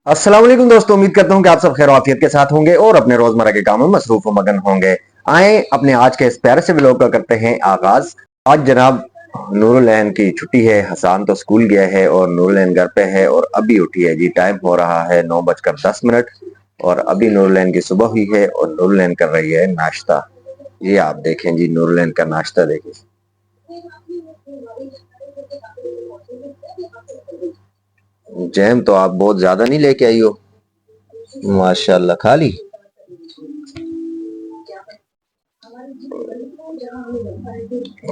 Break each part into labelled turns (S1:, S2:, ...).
S1: अस्सलाम वालेकुम दोस्तों, उम्मीद करता हूं कि आप सब खैर आफियत के साथ होंगे और अपने रोजमर्रा के कामों में मसरूफ व मगन होंगे। आए अपने आज के इस प्यारे से व्लॉग का करते हैं आगाज। आज जनाब नूरुलैन की छुट्टी है। हसन तो स्कूल गया है और नूरुलैन घर पे है और अभी उठी है जी। टाइम हो रहा है 9:10 और अभी नूरुलैन की सुबह हुई है और नूरुलैन कर रही है नाश्ता। ये आप देखें जी, नूरुलैन का नाश्ता देखें। जैम तो आप बहुत ज्यादा नहीं लेके आई हो, माशाल्लाह। खा ली।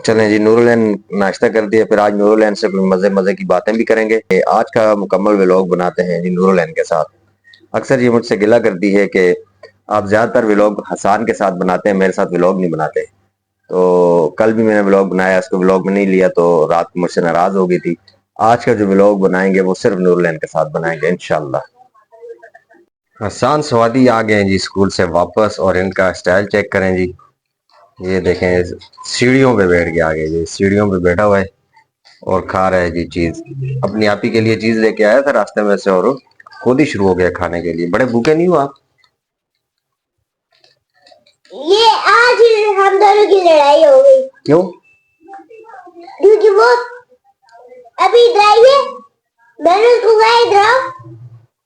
S1: चलें जी, नूरुलैन नाश्ता कर दिया, फिर आज नूरुलैन से मजे मजे की बातें भी करेंगे। आज का मुकम्मल व्लॉग बनाते हैं जी नूरुलैन के साथ। अक्सर ये मुझसे गिला करती है कि आप ज्यादातर व्लॉग हसान के साथ बनाते हैं, मेरे साथ व्लॉग नहीं बनाते। तो कल भी मैंने व्लॉग बनाया, उसको व्लॉग में नहीं लिया तो रात मुझसे नाराज हो गई थी। आज का जो व्लॉग बनाएंगे वो सिर्फ नूरुलैन के साथ बनाएंगे इंशाल्लाह। हसान सवादी आ गए हैं जी स्कूल से वापस, और इनका स्टाइल चेक करें जी। ये देखें, सीढ़ियों पे बैठ के आ गए जी, सीढ़ियों पे बैठा हुआ है और खा रहा है जी चीज। अपनी आप ही के लिए चीज लेके आया था रास्ते में से और वो खुद ही शुरू हो गया खाने के लिए। बड़े भूखे नहीं हो आप?
S2: ये आज हम दोनों की लड़ाई हो गई।
S1: क्यों?
S2: क्योंकि वो अभी इधर आई है, मैंने उसको कहा इधर आओ,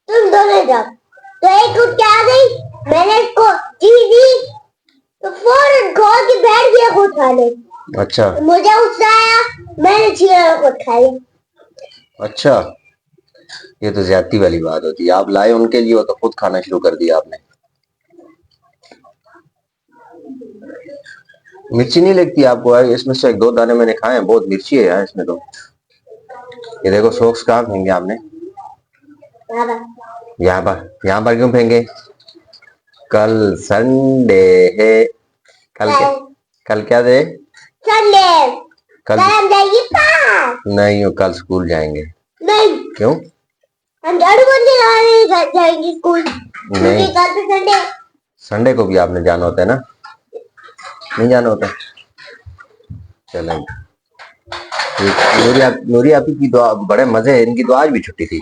S2: तुम दोनों जाओ, तो एक उठ के आ गई, मैंने उसको चीज दी तो फौरन खोल के बैठ गया खुद खाने।
S1: अच्छा।
S2: तो मुझे गुस्सा आया, मैंने छीना खुद खा लिया।
S1: अच्छा, ये तो ज्यादती वाली बात होती है। आप लाए उनके लिए हो तो खुद खाना शुरू कर दिया आपने। मिर्ची नहीं लगती आपको? यार इसमें से एक दो दाने मैंने खाए हैं, बहुत मिर्ची है यार इसमें तो। ये देखो, सॉक्स कहाँ फेंगे आपने? यहाँ पर क्यों फेंगे? कल संडे है। कल क्या? कल क्या दे?
S2: संडे।
S1: कल
S2: हम जाएंगे पार्क।
S1: नहीं हो, कल स्कूल जाएंगे।
S2: नहीं,
S1: क्यों?
S2: हम झाड़ू बंदी लगाने जाएंगे स्कूल, क्योंकि कल तो संडे।
S1: संडे को भी आपने जाना होता है ना? नहीं जाना होता? चलें। नूरी आपी की दुआ बड़े मजे है, इनकी तो आज भी छुट्टी थी।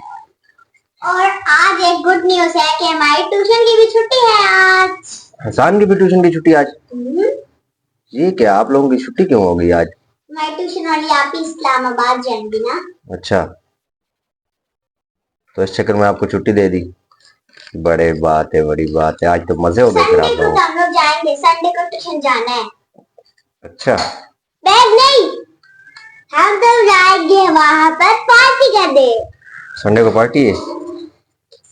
S2: और आज एक गुड न्यूज है कि हमारी ट्यूशन की भी छुट्टी है आज।
S1: हसान की भी ट्यूशन की छुट्टी आज? ये क्या, आप लोगों की छुट्टी क्यों हो गई आज?
S2: हमारी ट्यूशन वाली आप ही इस्लामाबाद जाएंगी ना।
S1: अच्छा, तो इस चक्कर में आपको छुट्टी दे दी। बड़े बात है, बड़ी बात है। आज तो मजे हो गए फिर आप लोगों।
S2: हम लोग जाएंगे, संडे को ट्यूशन जाना है।
S1: अच्छा,
S2: बैग नहीं, हम तो जाएंगे वहां पर पार्टी करने।
S1: संडे को पार्टी है?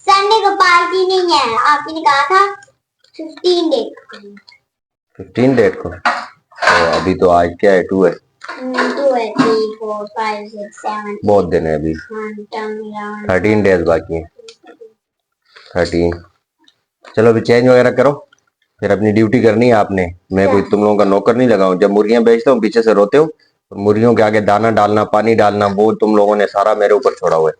S2: संडे को पार्टी नहीं है, आपने ने कहा था 15 डेट।
S1: 15 डेट को? तो अभी तो आज क्या है, 2 है।
S2: 2 है, 3 4 5 6 7
S1: बहुत दिन है अभी। 13 डेज बाकी है। 13। चलो अभी चेंज वगैरह करो, फिर अपनी ड्यूटी करनी है आपने। मैं कोई तुम लोगों का नौकर नहीं लगाऊं। जब मुर्गियां बेचता हूँ पीछे से रोते हो, और मुर्गियों के आगे दाना डालना, पानी डालना, वो तुम लोगों ने सारा मेरे ऊपर छोड़ा हुआ है।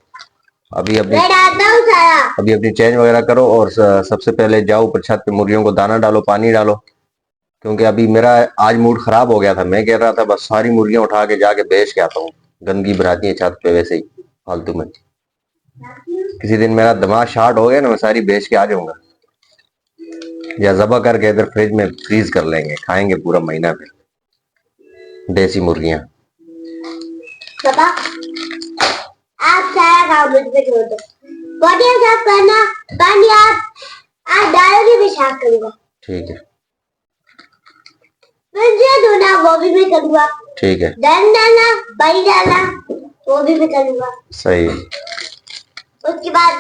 S1: अभी अपनी चेंज वगैरह करो और सबसे पहले जाओ ऊपर छत पे, मुर्गियों को दाना डालो, पानी डालो। क्योंकि अभी मेरा आज मूड खराब हो गया था। मैं कह रहा था बस सारी मुर्गियां उठा के जाके बेच के आता हूँ। गंदगी भराती है छत पे वैसे ही फालतू में। किसी दिन मेरा दिमाग शार्ट हो गया ना, मैं सारी बेच के आ जाऊंगा, या जबा करके इधर फ्रिज में फ्रीज कर लेंगे, खाएंगे पूरा महीना फिर देसी मुर्गियां।
S2: पापा, आप सारा काम मुझ पे छोड़ दो। बॉडी साफ करना, पानी आप डालोगे, मैं साफ करूंगा।
S1: ठीक है।
S2: मुझे धोना वो भी मैं करूंगा।
S1: ठीक है।
S2: दाना डालना, पानी डालना, वो भी मैं करूंगा।
S1: सही।
S2: उसके बाद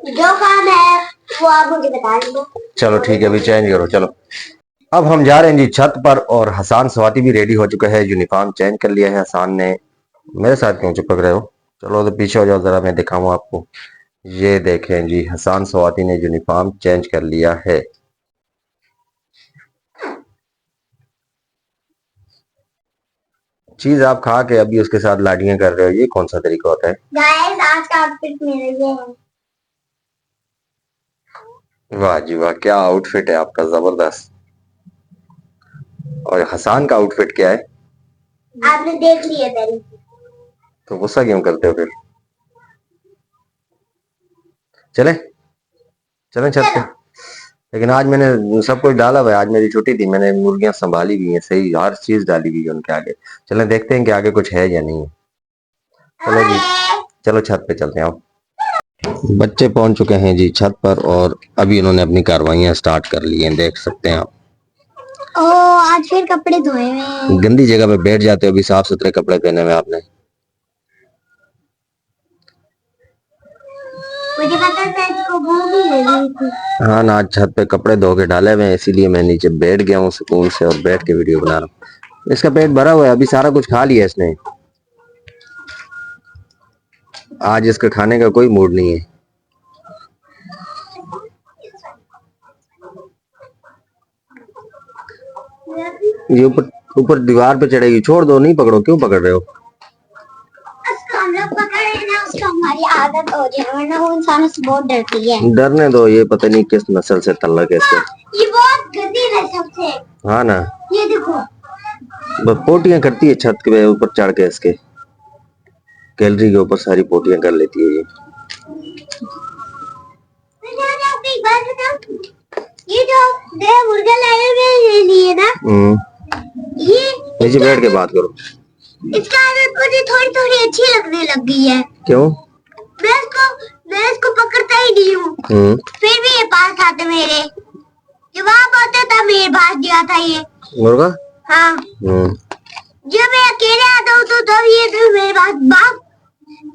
S2: जो काम है वो आप मुझे बता दो।
S1: चलो ठीक है, अभी चेंज करो चलो। अब हम जा रहे हैं जी छत पर, और हसान स्वाति भी रेडी हो चुका है। यूनिफॉर्म चेंज कर लिया है हसान ने। मेरे साथ क्यों चिपक रहे हो? चलो तो पीछे हो जाओ जरा, मैं दिखाऊं आपको। ये देखें जी, हसान स्वाति ने यूनिफॉर्म चेंज कर लिया है। चीज आप खा के अभी उसके साथ लाडियां कर रहे हो, ये कौन सा तरीका होता है?
S2: गाइस, आज का आउटफिट मेरा ये है।
S1: वाह जी वाह, क्या आउटफिट है आपका, जबरदस्त। और हसान का आउटफिट क्या है?
S2: आपने देख लिया पहले।
S1: तो गुस्सा क्यों करते हो फिर? चले चलें छत पे। लेकिन आज मैंने सब कुछ डाला हुआ है, आज मेरी छुट्टी थी, मैंने मुर्गियां संभाली भी हैं सही, हर चीज डाली हुई है उनके आगे। चलें देखते हैं कि आगे कुछ है या नहीं है। चलो जी, चलो छत पे चलते हैं। आप बच्चे पहुंच चुके हैं जी छत पर और अभी इन्होंने अपनी कार्रवाइयां स्टार्ट कर ली हैं, देख सकते हैं आप।
S2: आज फिर कपड़े धोए हुए।
S1: गंदी जगह पे बैठ जाते हो, अभी साफ सुथरे कपड़े पहने हुए आपने।
S2: मुझे पता था इसको भूख ही लगी थी।
S1: हाँ ना, आज छत पे कपड़े धो के डाले हुए हैं, इसीलिए मैं नीचे बैठ गया हूँ सुकून से और बैठ के वीडियो बना रहा हूँ। इसका पेट भरा हुआ है, अभी सारा कुछ खा लिया इसने, आज इसका खाने का कोई मूड नहीं है। ये ऊपर ऊपर दीवार पे चढ़ेगी, छोड़ दो, नहीं पकड़ो, क्यों पकड़ रहे हो?
S2: उसको हम लोग पकड़े ना, उसको हमारी आदत हो जाए, वरना वो इंसानों से बहुत डरती है।
S1: डरने दो, ये पता नहीं किस नस्ल से तल्लक है इसके।
S2: ये बहुत गंदी नस्ल से।
S1: हाँ ना,
S2: ये देखो
S1: बस पोटियां करती है छत के ऊपर चढ़ के, इसके गैलरी के ऊपर सारी पोटियां कर लेती है ये।
S2: ये जो मुर्गा लाए हुए लिए ना, ये
S1: नीचे बैठ के बात करो।
S2: इसका आदत मुझे थोड़ी थोड़ी अच्छी लगने लग गई है।
S1: क्यों?
S2: मैं इसको पकड़ता ही नहीं हूँ, फिर भी ये पास आते मेरे। जब आप आते तब मेरे पास नहीं आता ये
S1: मुर्गा।
S2: हाँ, जब मैं अकेले आता हूँ तो तब ये तो मेरे पास बाप,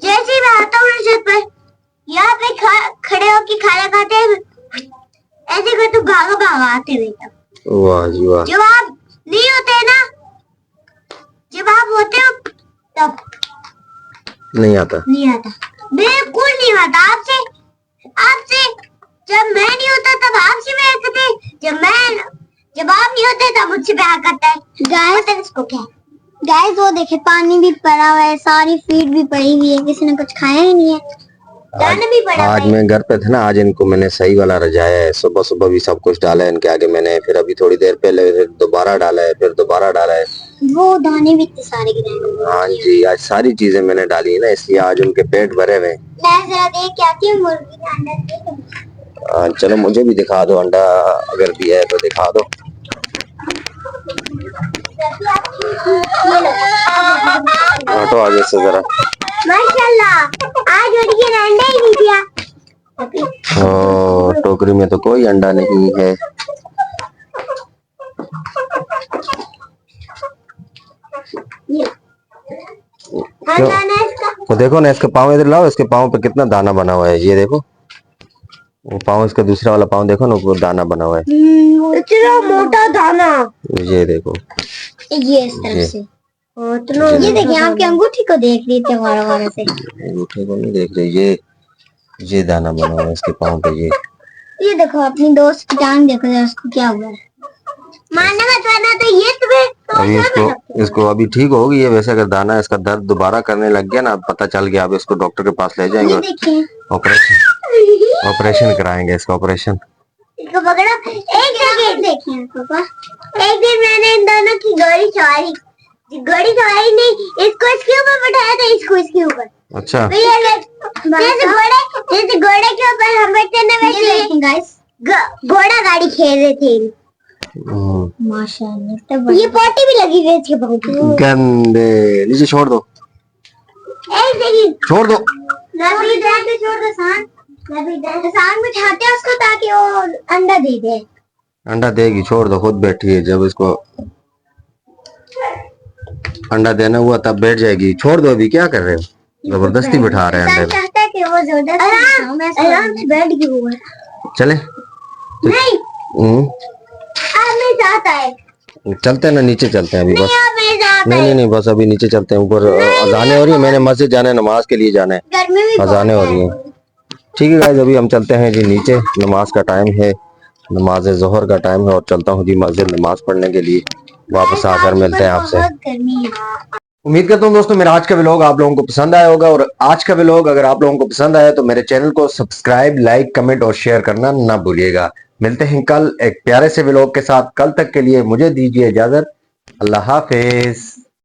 S2: जैसे ही मैं आता हूँ छत पर, यहाँ पे खड़े होके खाना खाते हैं, ऐसे कर तो भागा भागा आते बेटा।
S1: वाह जी वाह।
S2: जब आप नहीं होते ना, जब आप होते हो तब
S1: नहीं आता,
S2: नहीं आता, बिल्कुल नहीं आता। आपसे आपसे जब मैं नहीं होता तब आपसे प्यार करते हैं, जब आप नहीं होते तब मुझसे प्यार करता है। गाइस इसको क्या गाइस, वो देखे पानी भी पड़ा हुआ है, सारी फीड भी पड़ी हुई है, किसी ने कुछ खाया ही नहीं है। भी पड़ा
S1: आज मैं घर पे था ना, आज इनको मैंने सही वाला रजाया है, सुबह सुबह भी सब कुछ डाला है इनके आगे मैंने, फिर अभी थोड़ी देर पहले फिर दोबारा डाला है, फिर दोबारा डाला है।
S2: वो दाने भी इतने सारे गिरे।
S1: हाँ जी, आज सारी चीजें मैंने डाली है ना, इसलिए आज उनके पेट भरे हुए।
S2: मैं जरा देख के आती हूँ मुर्गी का अंडा।
S1: चलो मुझे भी दिखा दो अंडा, अगर दिया है तो दिखा दो। हटो आगे से जरा।
S2: माशाल्लाह, आज मुर्गी ने अंडा ही नहीं दिया।
S1: टोकरी में तो कोई अंडा नहीं है। तो देखो ना, इसके पाँव इधर लाओ, इसके पाँव पे कितना दाना बना हुआ है, ये देखो वो पाँव, इसका दूसरा वाला पाँव देखो ना, वो दाना बना हुआ है,
S2: इतना मोटा दाना।
S1: ये देखो,
S2: ये इस तरफ से। ये देखिए, आपकी अंगूठी को देख रही थी वारा से।
S1: अंगूठी को नहीं देख रही, ये दाना बना हुआ है इसके पाँव पे।
S2: ये देखो अपनी दोस्त की टांग देखो जरा, उसको क्या हुआ है। मारने मत वरना तो ये तुम्हें तो
S1: अभी इसको अभी ठीक होगी ये, वैसे अगर दाना इसका दर्द दोबारा करने लग गया ना, पता चल गया, अब इसको डॉक्टर के पास ले जाएंगे, ऑपरेशन कराएंगे इसका, ऑपरेशन।
S2: इसको पकड़ो, एक सेकंड देखिए पापा, एक दिन मैंने इन दोनों की घोड़ी सवारी नहीं, इसको इसके ऊपर बैठाया था, इसको इसके ऊपर।
S1: अच्छा,
S2: जैसे घोड़े के ऊपर हम बैठते ना, वैसे गाइस घोड़ा गाड़ी खेल रहे थे। माशाल्लाह, ये पोटी भी लगी हुई थी बहुत
S1: गंदे। नीचे छोड़ दो, छोड़ दो,
S2: छोड़ दो शान बिठाते हैं उसको ताकि वो अंडा दे दे।
S1: अंडा देगी, छोड़ दो, खुद बैठी है, जब इसको अंडा देना हुआ तब बैठ जाएगी। छोड़ दो, अभी क्या कर रहे हो, जबरदस्ती बिठा रहे हैं अंडे।
S2: चाहता है कि वो जबरदस्ती आराम से बैठ गई हुआ है।
S1: चले
S2: नहीं, चाहता है,
S1: चलते हैं ना, नीचे चलते हैं अभी बस।
S2: नहीं,
S1: नहीं बस अभी नीचे चलते हैं, ऊपर अजाने हो रही है, मैंने मस्जिद जाना है, नमाज के लिए जाना है, अजाने हो रही है। ठीक है गाइस, अभी हम चलते हैं जी नीचे, नमाज का टाइम है, नमाज ज़ोहर का टाइम है, और चलता हूँ जी मस्जिद नमाज पढ़ने के लिए। वापस आकर मिलते हैं आपसे। उम्मीद करता हूँ दोस्तों मेरा आज का व्लॉग आप लोगों को पसंद आया होगा, और आज का व्लॉग अगर आप लोगों को पसंद आया तो मेरे चैनल को सब्सक्राइब, लाइक, कमेंट और शेयर करना ना भूलिएगा। मिलते हैं कल एक प्यारे से व्लॉग के साथ, कल तक के लिए मुझे दीजिए इजाजत। अल्लाह हाफिज।